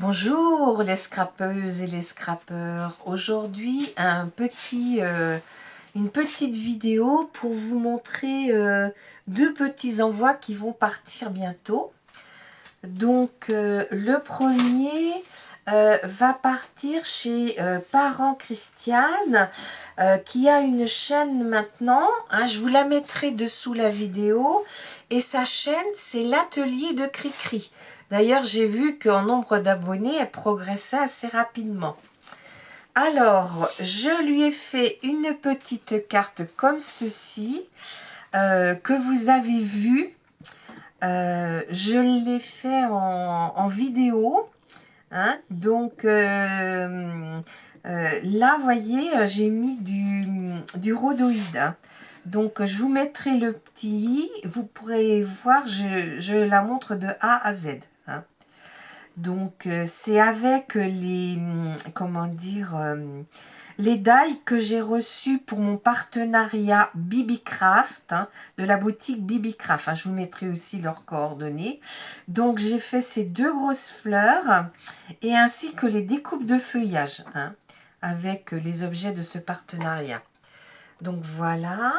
Bonjour les scrapeuses et les scrapeurs. Aujourd'hui, une petite vidéo pour vous montrer deux petits envois qui vont partir bientôt. Donc, le premier va partir chez Parents Christiane, qui a une chaîne maintenant. Je vous la mettrai dessous la vidéo. Et sa chaîne, c'est l'atelier de Cricri. D'ailleurs, j'ai vu qu'en nombre d'abonnés, elle progressait assez rapidement. Alors, je lui ai fait une petite carte comme ceci, que vous avez vu. Je l'ai fait en vidéo. Donc, là, vous voyez, j'ai mis du rhodoïde. Donc, je vous mettrai le petit i. Vous pourrez voir, je la montre de A à Z. Donc, c'est avec comment dire, les die que j'ai reçus pour mon partenariat Bibicraft, de la boutique Bibicraft. Je vous mettrai aussi leurs coordonnées. Donc, j'ai fait ces deux grosses fleurs et ainsi que les découpes de feuillage avec les objets de ce partenariat. Donc, voilà.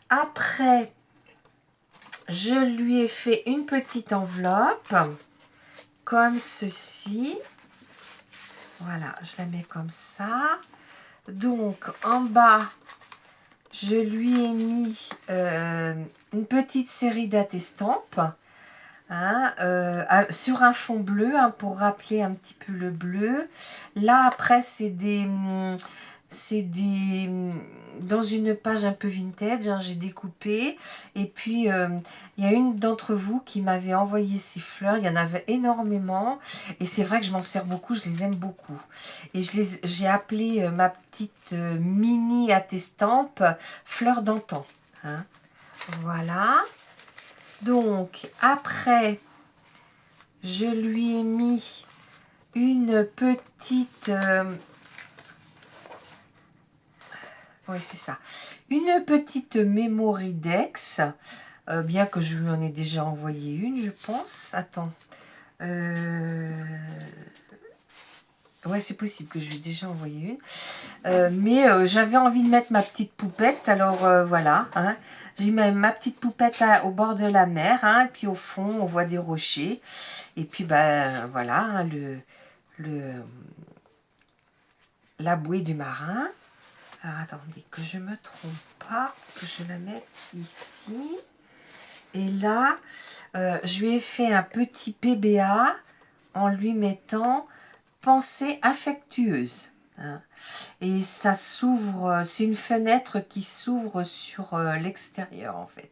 Après, je lui ai fait une petite enveloppe comme ceci. Voilà, je la mets comme ça. Donc, en bas, je lui ai mis une petite série d'attestampes sur un fond bleu, pour rappeler un petit peu le bleu. Là, après, c'est dans une page un peu vintage, j'ai découpé. Et puis, il y a une d'entre vous qui m'avait envoyé ces fleurs. Il y en avait énormément. Et c'est vrai que je m'en sers beaucoup, je les aime beaucoup. Et j'ai appelé ma petite mini attestampe fleur d'antan. Voilà. Donc, après, je lui ai mis une petite... oui, c'est ça. Une petite Mémoridex, bien que je lui en ai déjà envoyé une, je pense. Attends. Ouais, c'est possible que je lui ai déjà envoyé une. Mais j'avais envie de mettre ma petite poupette, alors voilà. J'ai mis ma petite poupette au bord de la mer, et puis au fond, on voit des rochers. Et puis, voilà, la bouée du marin. Alors, attendez, que je ne me trompe pas, que je la mette ici. Et là, je lui ai fait un petit PBA en lui mettant pensée affectueuse. Et ça s'ouvre, c'est une fenêtre qui s'ouvre sur l'extérieur, en fait.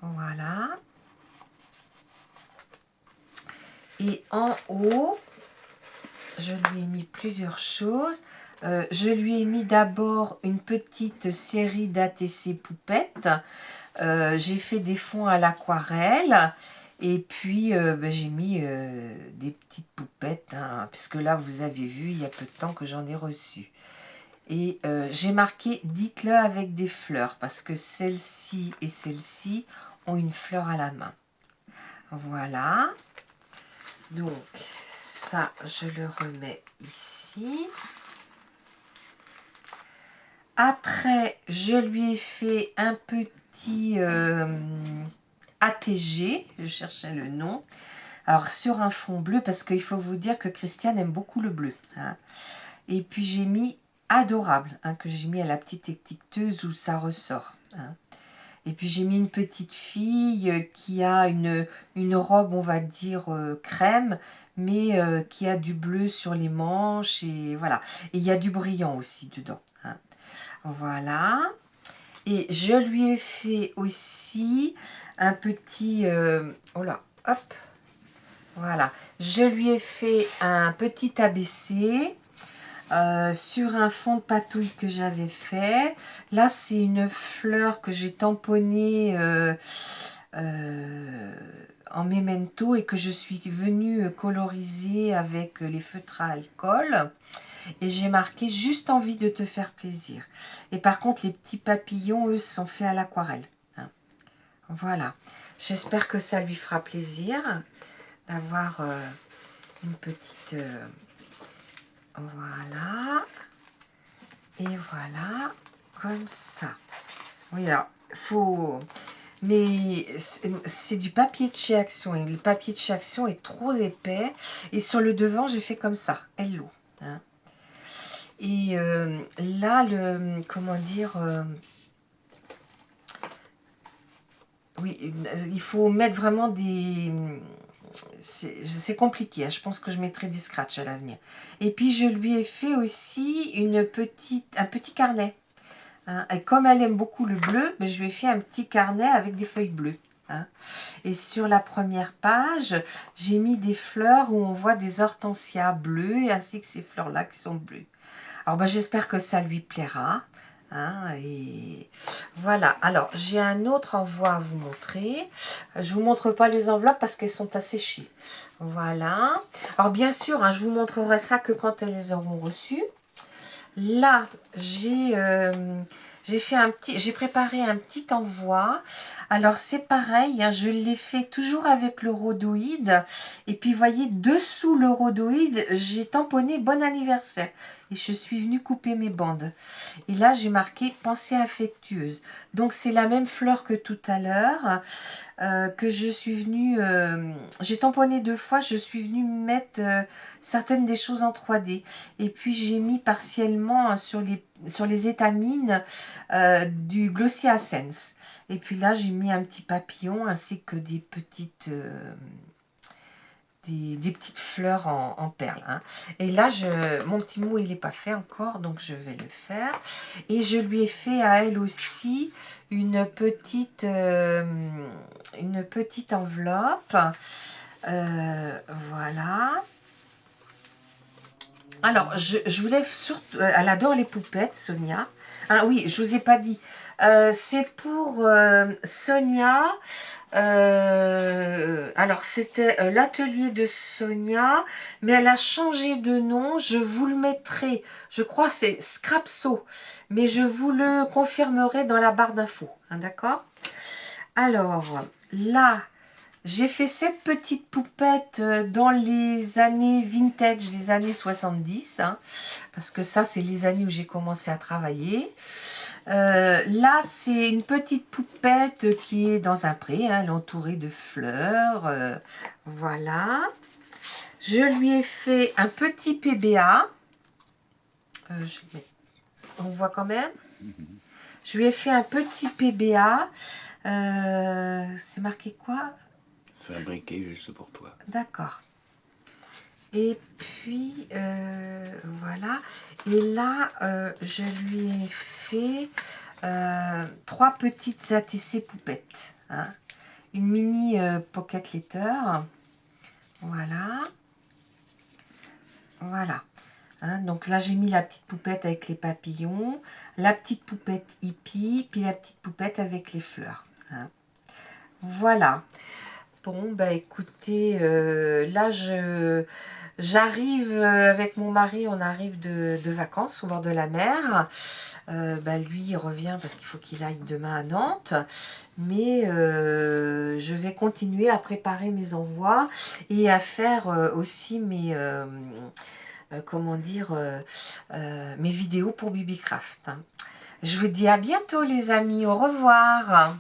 Voilà. Et en haut, je lui ai mis plusieurs choses. Je lui ai mis d'abord une petite série d'ATC poupettes. J'ai fait des fonds à l'aquarelle. Et puis, j'ai mis des petites poupettes. Puisque là, vous avez vu, il y a peu de temps que j'en ai reçu. Et j'ai marqué « Dites-le avec des fleurs » parce que celle-ci et celle-ci ont une fleur à la main. Voilà. Donc, ça, je le remets ici. Après, je lui ai fait un petit ATG, je cherchais le nom. Alors, sur un fond bleu, parce qu'il faut vous dire que Christiane aime beaucoup le bleu. Et puis, j'ai mis adorable, que j'ai mis à la petite étiqueteuse où ça ressort. Et puis, j'ai mis une petite fille qui a une robe, on va dire, crème, mais qui a du bleu sur les manches. Et voilà. Et il y a du brillant aussi dedans. Voilà. Et je lui ai fait aussi un petit... oh là, hop. Voilà. Je lui ai fait un petit ABC sur un fond de patouille que j'avais fait. Là, c'est une fleur que j'ai tamponnée en memento et que je suis venue coloriser avec les feutres à alcool. Et j'ai marqué « Juste envie de te faire plaisir ». Et par contre, les petits papillons, eux, sont faits à l'aquarelle. Voilà. J'espère que ça lui fera plaisir d'avoir une petite... voilà. Et voilà, comme ça. Oui, alors, faut... Mais c'est du papier de chez Action. Et le papier de chez Action est trop épais. Et sur le devant, j'ai fait comme ça. Hello. Hein. Et là, comment dire... oui, il faut mettre vraiment des... C'est compliqué, hein. Je pense que je mettrai des scratchs à l'avenir. Et puis, je lui ai fait aussi un petit carnet. Hein. Et comme elle aime beaucoup le bleu, ben, je lui ai fait un petit carnet avec des feuilles bleues. Hein. Et sur la première page, j'ai mis des fleurs où on voit des hortensias bleues, ainsi que ces fleurs-là qui sont bleues. Alors, ben, j'espère que ça lui plaira. Hein, et voilà. Alors, j'ai un autre envoi à vous montrer. Je vous montre pas les enveloppes parce qu'elles sont asséchées. Voilà. Alors, bien sûr, hein, je vous montrerai ça que quand elles les auront reçues. Là, j'ai préparé un petit envoi. Alors, c'est pareil, hein, je l'ai fait toujours avec le rhodoïde. Et puis, vous voyez, dessous le rhodoïde, j'ai tamponné bon anniversaire. Et je suis venue couper mes bandes. Et là, j'ai marqué pensée affectueuse. Donc, c'est la même fleur que tout à l'heure, que je suis venue... j'ai tamponné 2 fois, je suis venue mettre certaines des choses en 3D. Et puis, j'ai mis partiellement sur les étamines du Glossy Essence. Et puis là, j'ai mis un petit papillon ainsi que des petites... des petites fleurs en perles. Hein. Et là, mon petit mot, il n'est pas fait encore, donc je vais le faire. Et je lui ai fait à elle aussi une petite enveloppe. Voilà. Alors, je voulais surtout... elle adore les poupettes, Sonia. Ah oui, je vous ai pas dit. C'est pour Sonia... alors c'était l'atelier de Sonia, mais elle a changé de nom, je vous le mettrai, je crois c'est Scrapso, mais je vous le confirmerai dans la barre d'infos, hein, d'accord? Alors là, j'ai fait cette petite poupette dans les années vintage, les années 70, hein, parce que ça c'est les années où j'ai commencé à travailler. Là, c'est une petite poupette qui est dans un pré, hein, elle est entourée de fleurs. Voilà. Je lui ai fait un petit PBA. On voit quand même. Je lui ai fait un petit PBA. C'est marqué quoi? Fabriqué juste pour toi. D'accord. Et puis, voilà. Et là, je lui ai fait 3 petites ATC poupettes. Hein. Une mini pocket letter. Voilà. Voilà. Hein, donc là, j'ai mis la petite poupette avec les papillons, la petite poupette hippie, puis la petite poupette avec les fleurs. Hein. Voilà. Bon, bah écoutez, là, j'arrive avec mon mari, on arrive de vacances au bord de la mer. Bah, lui, il revient parce qu'il faut qu'il aille demain à Nantes. Mais je vais continuer à préparer mes envois et à faire aussi mes... comment dire, mes vidéos pour Bibicraft. Hein. Je vous dis à bientôt les amis, au revoir.